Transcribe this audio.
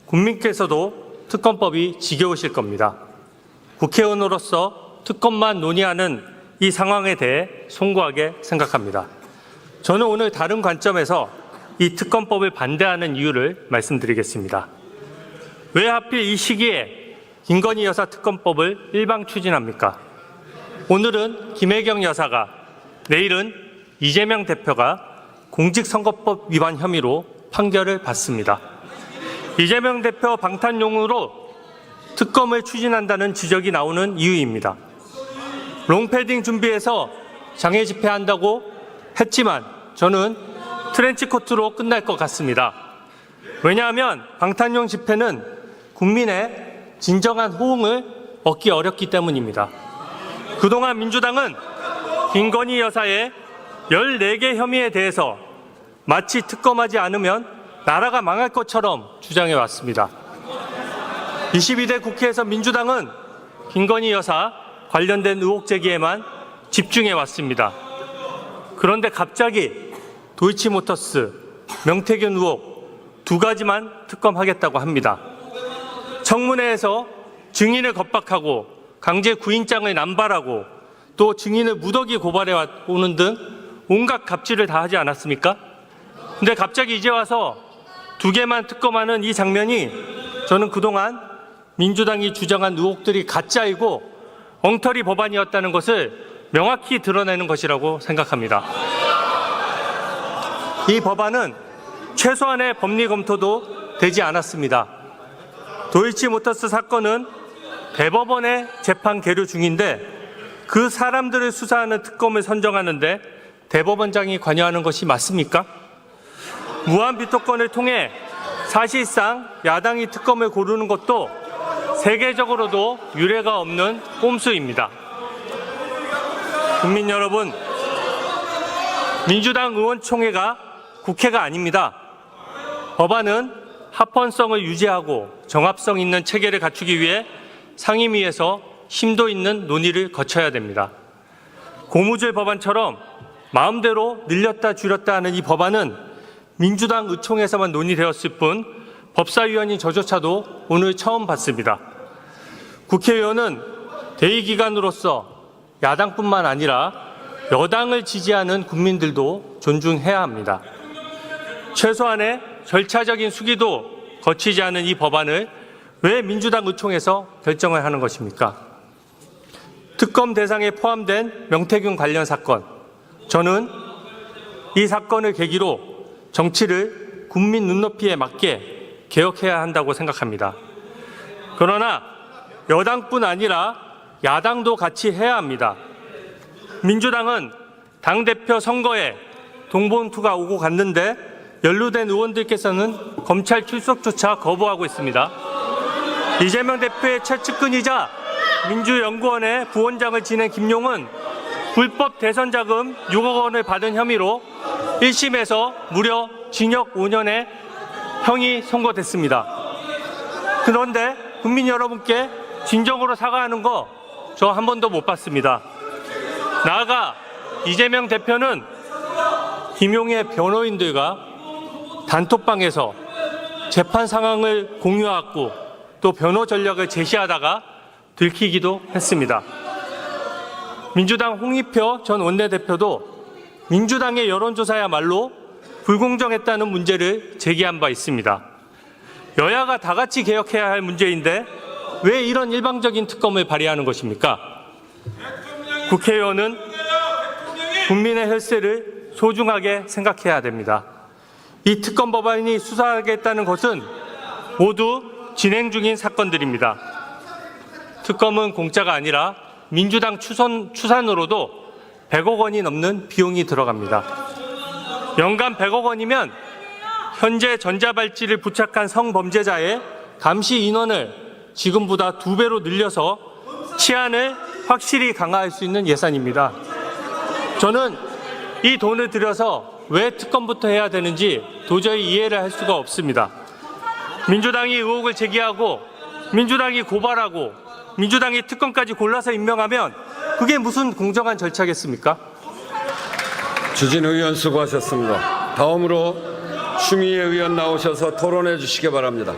국민께서도 특검법이 지겨우실 겁니다. 국회의원으로서 특검만 논의하는 이 상황에 대해 송구하게 생각합니다. 저는 오늘 다른 관점에서 이 특검법을 반대하는 이유를 말씀드리겠습니다. 왜 하필 이 시기에 김건희 여사 특검법을 일방 추진합니까? 오늘은 김혜경 여사가, 내일은 이재명 대표가 공직선거법 위반 혐의로 판결을 받습니다. 이재명 대표 방탄용으로 특검을 추진한다는 지적이 나오는 이유입니다. 롱패딩 준비해서 장애 집회한다고 했지만 저는 트렌치코트로 끝날 것 같습니다. 왜냐하면 방탄용 집회는 국민의 진정한 호응을 얻기 어렵기 때문입니다. 그동안 민주당은 김건희 여사의 14개 혐의에 대해서 마치 특검하지 않으면 나라가 망할 것처럼 주장해 왔습니다. 22대 국회에서 민주당은 김건희 여사 관련된 의혹 제기에만 집중해 왔습니다. 그런데 갑자기 도이치모터스, 명태균 의혹 두 가지만 특검하겠다고 합니다. 청문회에서 증인을 겁박하고 강제 구인장을 남발하고 또 증인을 무더기 고발해 오는 등 온갖 갑질을 다 하지 않았습니까? 근데 갑자기 이제 와서 두 개만 특검하는 이 장면이 저는 그동안 민주당이 주장한 의혹들이 가짜이고 엉터리 법안이었다는 것을 명확히 드러내는 것이라고 생각합니다. 이 법안은 최소한의 법리 검토도 되지 않았습니다. 도이치모터스 사건은 대법원의 재판 계류 중인데 그 사람들을 수사하는 특검을 선정하는데 대법원장이 관여하는 것이 맞습니까? 무한비토권을 통해 사실상 야당이 특검을 고르는 것도 세계적으로도 유례가 없는 꼼수입니다. 국민 여러분, 민주당 의원총회가 국회가 아닙니다. 법안은 합헌성을 유지하고 정합성 있는 체계를 갖추기 위해 상임위에서 심도 있는 논의를 거쳐야 됩니다. 고무줄 법안처럼 마음대로 늘렸다 줄였다 하는 이 법안은 민주당 의총에서만 논의되었을 뿐 법사위원인 저조차도 오늘 처음 봤습니다. 국회의원은 대의기관으로서 야당뿐만 아니라 여당을 지지하는 국민들도 존중해야 합니다. 최소한의 절차적인 수기도 거치지 않은 이 법안을 왜 민주당 의총에서 결정을 하는 것입니까? 특검 대상에 포함된 명태균 관련 사건, 저는 이 사건을 계기로 정치를 국민 눈높이에 맞게 개혁해야 한다고 생각합니다. 그러나 여당뿐 아니라 야당도 같이 해야 합니다. 민주당은 당대표 선거에 동봉투가 오고 갔는데 연루된 의원들께서는 검찰 출석조차 거부하고 있습니다. 이재명 대표의 최측근이자 민주연구원의 부원장을 지낸 김용은 불법 대선 자금 6억 원을 받은 혐의로 1심에서 무려 징역 5년의 형이 선고됐습니다. 그런데 국민 여러분께 진정으로 사과하는 거 저 한 번도 못 봤습니다. 나아가 이재명 대표는 김용의 변호인들과 단톡방에서 재판 상황을 공유하고 또 변호 전략을 제시하다가 들키기도 했습니다. 민주당 홍익표 전 원내대표도 민주당의 여론조사야말로 불공정했다는 문제를 제기한 바 있습니다. 여야가 다 같이 개혁해야 할 문제인데 왜 이런 일방적인 특검을 발의하는 것입니까? 국회의원은 국민의 혈세를 소중하게 생각해야 됩니다. 이 특검 법안이 수사하겠다는 것은 모두 진행 중인 사건들입니다. 특검은 공짜가 아니라 민주당 추산으로도 100억 원이 넘는 비용이 들어갑니다. 연간 100억 원이면 현재 전자발찌를 부착한 성범죄자의 감시 인원을 지금보다 2배로 늘려서 치안을 확실히 강화할 수 있는 예산입니다. 저는 이 돈을 들여서 왜 특검부터 해야 되는지 도저히 이해를 할 수가 없습니다. 민주당이 의혹을 제기하고 민주당이 고발하고 민주당이 특검까지 골라서 임명하면 그게 무슨 공정한 절차겠습니까? 주진 의원 수고하셨습니다. 다음으로 추미애 의원 나오셔서 토론해 주시기 바랍니다.